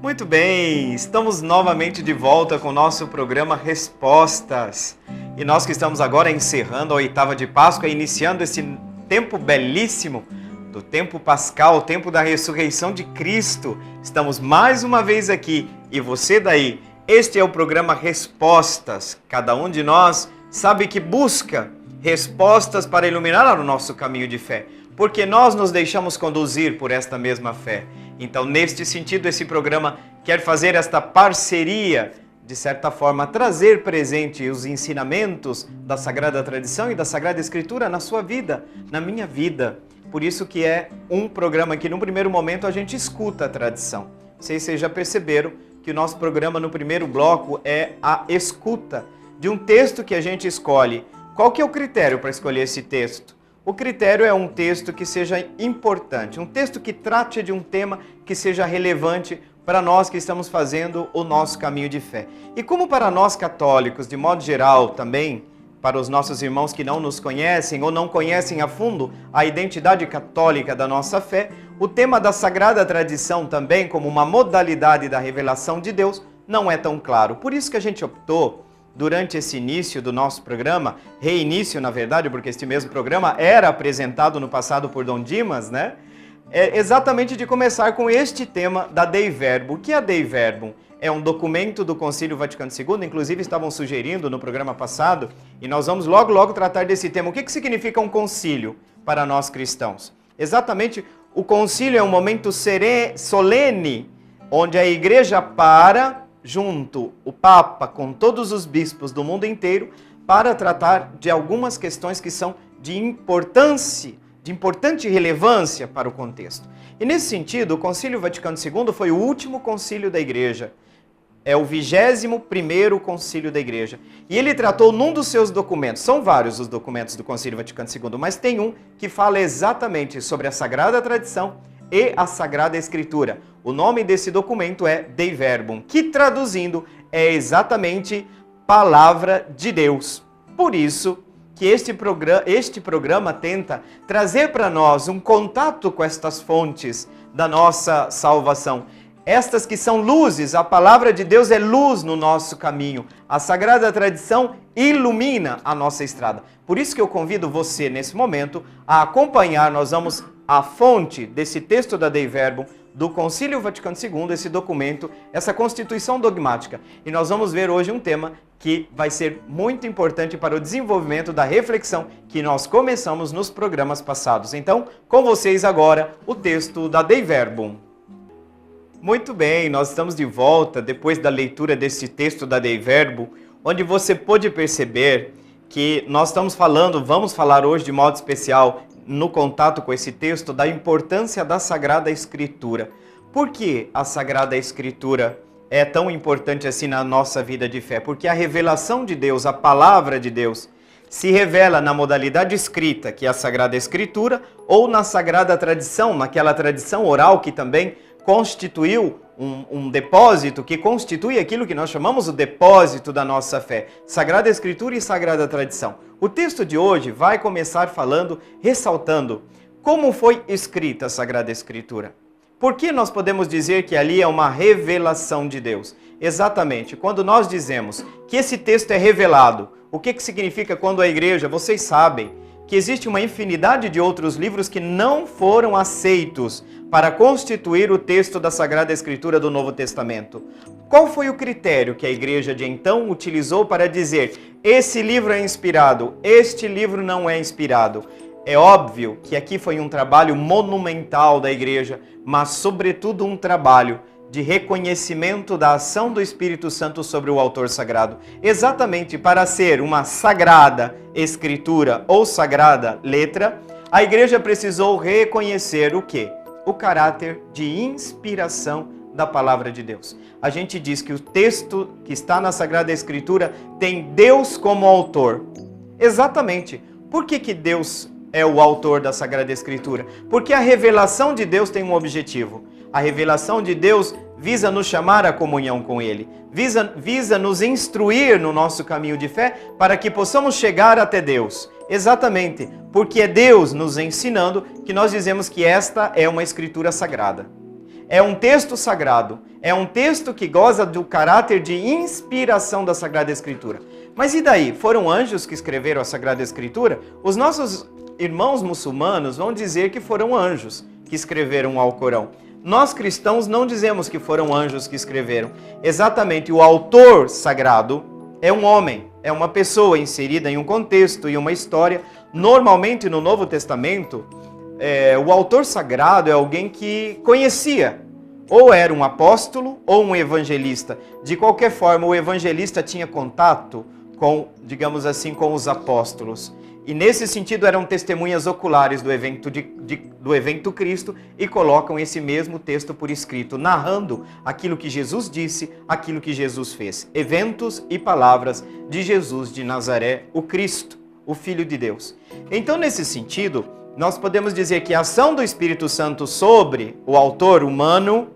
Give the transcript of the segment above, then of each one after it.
Muito bem, estamos novamente de volta com o nosso programa Respostas. E nós que estamos agora encerrando a oitava de Páscoa, iniciando esse tempo belíssimo do tempo pascal, o tempo da ressurreição de Cristo. Estamos mais uma vez aqui e você daí. Este é o programa Respostas. Cada um de nós sabe que busca respostas para iluminar o nosso caminho de fé, porque nós nos deixamos conduzir por esta mesma fé. Então, neste sentido, esse programa quer fazer esta parceria, de certa forma, trazer presente os ensinamentos da Sagrada Tradição e da Sagrada Escritura na sua vida, na minha vida. Por isso que é um programa que, no primeiro momento, a gente escuta a tradição. Não sei se vocês já perceberam que o nosso programa, no primeiro bloco, é a escuta de um texto que a gente escolhe. Qual que é o critério para escolher esse texto? O critério é um texto que seja importante, um texto que trate de um tema que seja relevante para nós que estamos fazendo o nosso caminho de fé. E como para nós católicos, de modo geral também, para os nossos irmãos que não nos conhecem ou não conhecem a fundo a identidade católica da nossa fé, o tema da Sagrada Tradição também, como uma modalidade da revelação de Deus, não é tão claro. Por isso que a gente optou, durante esse início do nosso programa, reinício na verdade, porque este mesmo programa era apresentado no passado por Dom Dimas, né? É exatamente de começar com este tema da Dei Verbum. O que é Dei Verbum? É um documento do Concílio Vaticano II, inclusive estavam sugerindo no programa passado, e nós vamos logo tratar desse tema. O que significa um concílio para nós cristãos? Exatamente, o concílio é um momento solene, onde a igreja para junto o Papa com todos os bispos do mundo inteiro para tratar de algumas questões que são de importante relevância para o contexto. E nesse sentido, o Concílio Vaticano II foi o último concílio da Igreja. É o 21º concílio da Igreja. E ele tratou num dos seus documentos, são vários os documentos do Concílio Vaticano II, mas tem um que fala exatamente sobre a Sagrada Tradição e a Sagrada Escritura. O nome desse documento é Dei Verbum, que traduzindo é exatamente Palavra de Deus. Por isso que este programa tenta trazer para nós um contato com estas fontes da nossa salvação. Estas que são luzes, a Palavra de Deus é luz no nosso caminho. A Sagrada Tradição ilumina a nossa estrada. Por isso que eu convido você, nesse momento, a acompanhar. Nós vamos à fonte desse texto da Dei Verbum, do Concílio Vaticano II, esse documento, essa Constituição dogmática. E nós vamos ver hoje um tema que vai ser muito importante para o desenvolvimento da reflexão que nós começamos nos programas passados. Então, com vocês agora, o texto da Dei Verbum. Muito bem, nós estamos de volta depois da leitura desse texto da Dei Verbum, onde você pôde perceber que nós vamos falar hoje de modo especial, no contato com esse texto, da importância da Sagrada Escritura. Por que a Sagrada Escritura é tão importante assim na nossa vida de fé? Porque a revelação de Deus, a Palavra de Deus, se revela na modalidade escrita, que é a Sagrada Escritura, ou na Sagrada Tradição, naquela tradição oral que também constituiu um depósito, que constitui aquilo que nós chamamos o depósito da nossa fé. Sagrada Escritura e Sagrada Tradição. O texto de hoje vai começar ressaltando como foi escrita a Sagrada Escritura. Por que nós podemos dizer que ali é uma revelação de Deus? Exatamente, quando nós dizemos que esse texto é revelado, o que significa quando a igreja, vocês sabem, que existe uma infinidade de outros livros que não foram aceitos para constituir o texto da Sagrada Escritura do Novo Testamento. Qual foi o critério que a igreja de então utilizou para dizer esse livro é inspirado, este livro não é inspirado? É óbvio que aqui foi um trabalho monumental da igreja, mas sobretudo um trabalho de reconhecimento da ação do Espírito Santo sobre o autor sagrado. Exatamente para ser uma sagrada escritura ou sagrada letra, a igreja precisou reconhecer o quê? O caráter de inspiração da palavra de Deus. A gente diz que o texto que está na Sagrada Escritura tem Deus como autor. Exatamente. Por que Deus é o autor da Sagrada Escritura? Porque a revelação de Deus tem um objetivo. A revelação de Deus visa nos chamar à comunhão com Ele, visa nos instruir no nosso caminho de fé para que possamos chegar até Deus. Exatamente, porque é Deus nos ensinando que nós dizemos que esta é uma escritura sagrada. É um texto sagrado, é um texto que goza do caráter de inspiração da Sagrada Escritura. Mas e daí? Foram anjos que escreveram a Sagrada Escritura? Os nossos irmãos muçulmanos vão dizer que foram anjos que escreveram o Alcorão. Nós cristãos não dizemos que foram anjos que escreveram. Exatamente, o autor sagrado é um homem, é uma pessoa inserida em um contexto e uma história. Normalmente no Novo Testamento, o autor sagrado é alguém que conhecia, ou era um apóstolo ou um evangelista. De qualquer forma, o evangelista tinha contato com, digamos assim, com os apóstolos. E nesse sentido eram testemunhas oculares do evento Cristo e colocam esse mesmo texto por escrito, narrando aquilo que Jesus disse, aquilo que Jesus fez. Eventos e palavras de Jesus de Nazaré, o Cristo, o Filho de Deus. Então, nesse sentido, nós podemos dizer que a ação do Espírito Santo sobre o autor humano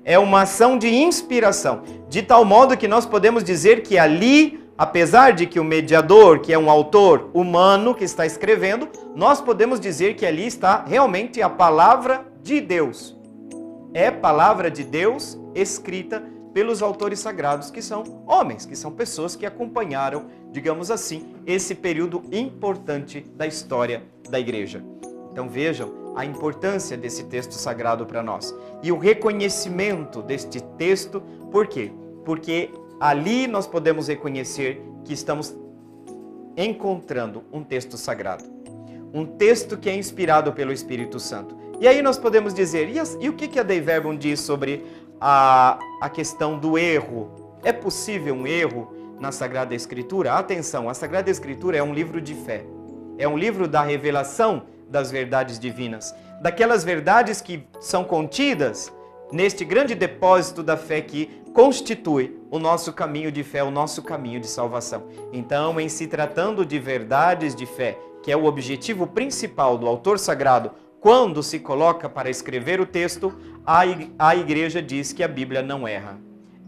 é uma ação de inspiração, de tal modo que nós podemos dizer que ali, apesar de que o mediador, que é um autor humano que está escrevendo, nós podemos dizer que ali está realmente a palavra de Deus. É palavra de Deus escrita pelos autores sagrados, que são homens, que são pessoas que acompanharam, digamos assim, esse período importante da história da igreja. Então vejam a importância desse texto sagrado para nós. E o reconhecimento deste texto, por quê? Porque ali nós podemos reconhecer que estamos encontrando um texto sagrado. Um texto que é inspirado pelo Espírito Santo. E aí nós podemos dizer, e o que a Dei Verbum diz sobre a questão do erro? É possível um erro na Sagrada Escritura? Atenção, a Sagrada Escritura é um livro de fé. É um livro da revelação das verdades divinas. Daquelas verdades que são contidas neste grande depósito da fé que constitui o nosso caminho de fé, o nosso caminho de salvação. Então, em se tratando de verdades de fé, que é o objetivo principal do autor sagrado, quando se coloca para escrever o texto, a igreja diz que a Bíblia não erra.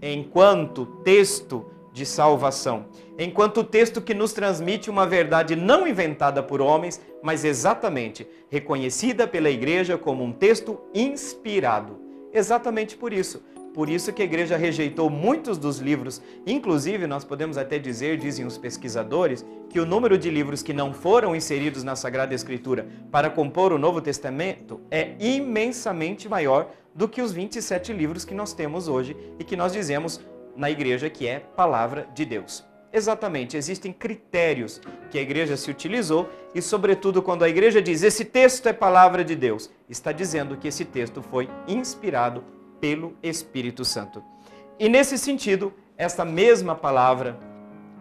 Enquanto texto de salvação, enquanto texto que nos transmite uma verdade não inventada por homens, mas exatamente reconhecida pela igreja como um texto inspirado. Exatamente por isso. Por isso que a igreja rejeitou muitos dos livros, inclusive nós podemos até dizer, dizem os pesquisadores, que o número de livros que não foram inseridos na Sagrada Escritura para compor o Novo Testamento é imensamente maior do que os 27 livros que nós temos hoje e que nós dizemos na igreja que é palavra de Deus. Exatamente, existem critérios que a igreja se utilizou e, sobretudo, quando a igreja diz esse texto é palavra de Deus, está dizendo que esse texto foi inspirado pelo Espírito Santo. E nesse sentido, essa mesma palavra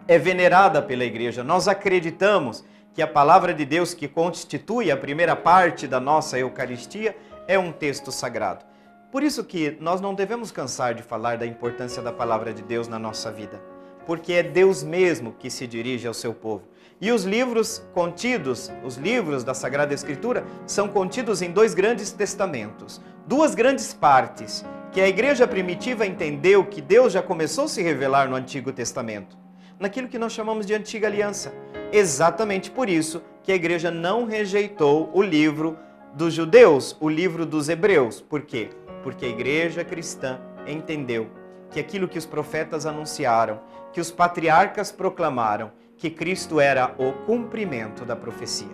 é venerada pela igreja. Nós acreditamos que a palavra de Deus, que constitui a primeira parte da nossa Eucaristia, é um texto sagrado. Por isso que nós não devemos cansar de falar da importância da palavra de Deus na nossa vida, porque é Deus mesmo que se dirige ao seu povo. E os livros contidos, os livros da Sagrada Escritura, são contidos em dois grandes testamentos, duas grandes partes, que a igreja primitiva entendeu que Deus já começou a se revelar no Antigo Testamento, naquilo que nós chamamos de Antiga Aliança. Exatamente por isso que a igreja não rejeitou o livro dos judeus, o livro dos hebreus. Por quê? Porque a igreja cristã entendeu que aquilo que os profetas anunciaram, que os patriarcas proclamaram, que Cristo era o cumprimento da profecia.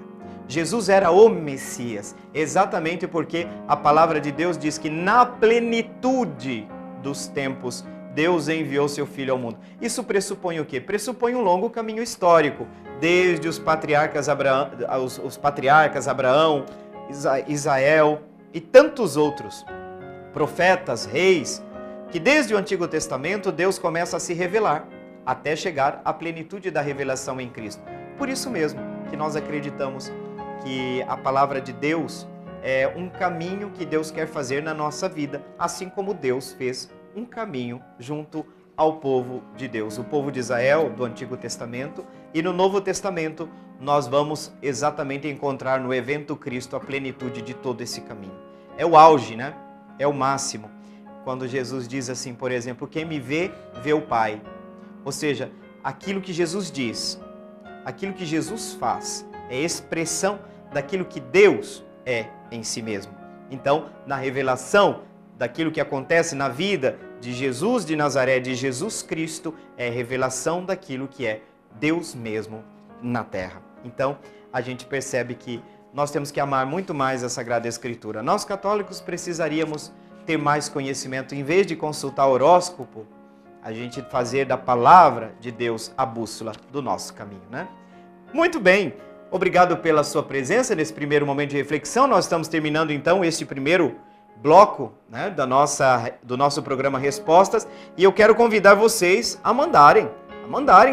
Jesus era o Messias, exatamente porque a palavra de Deus diz que na plenitude dos tempos, Deus enviou seu Filho ao mundo. Isso pressupõe o quê? Pressupõe um longo caminho histórico, desde os patriarcas Abraão, Israel e tantos outros, profetas, reis, que desde o Antigo Testamento Deus começa a se revelar, até chegar à plenitude da revelação em Cristo. Por isso mesmo que nós acreditamos que a palavra de Deus é um caminho que Deus quer fazer na nossa vida, assim como Deus fez um caminho junto ao povo de Deus, o povo de Israel do Antigo Testamento, e no Novo Testamento nós vamos exatamente encontrar no evento Cristo a plenitude de todo esse caminho. É o auge, né? É o máximo. Quando Jesus diz assim, por exemplo, quem me vê, vê o Pai. Ou seja, aquilo que Jesus diz, aquilo que Jesus faz, é expressão daquilo que Deus é em si mesmo. Então, na revelação daquilo que acontece na vida de Jesus de Nazaré, de Jesus Cristo, é revelação daquilo que é Deus mesmo na terra. Então, a gente percebe que nós temos que amar muito mais a Sagrada Escritura. Nós católicos precisaríamos ter mais conhecimento, em vez de consultar horóscopo, a gente fazer da palavra de Deus a bússola do nosso caminho, né? Muito bem, obrigado pela sua presença nesse primeiro momento de reflexão. Nós estamos terminando então este primeiro bloco, né, do nosso programa Respostas, e eu quero convidar vocês a mandarem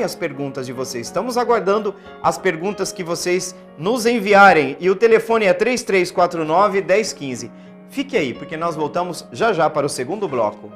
as perguntas de vocês. Estamos aguardando as perguntas que vocês nos enviarem, e o telefone é 3349-1015. Fique aí, porque nós voltamos já já para o segundo bloco.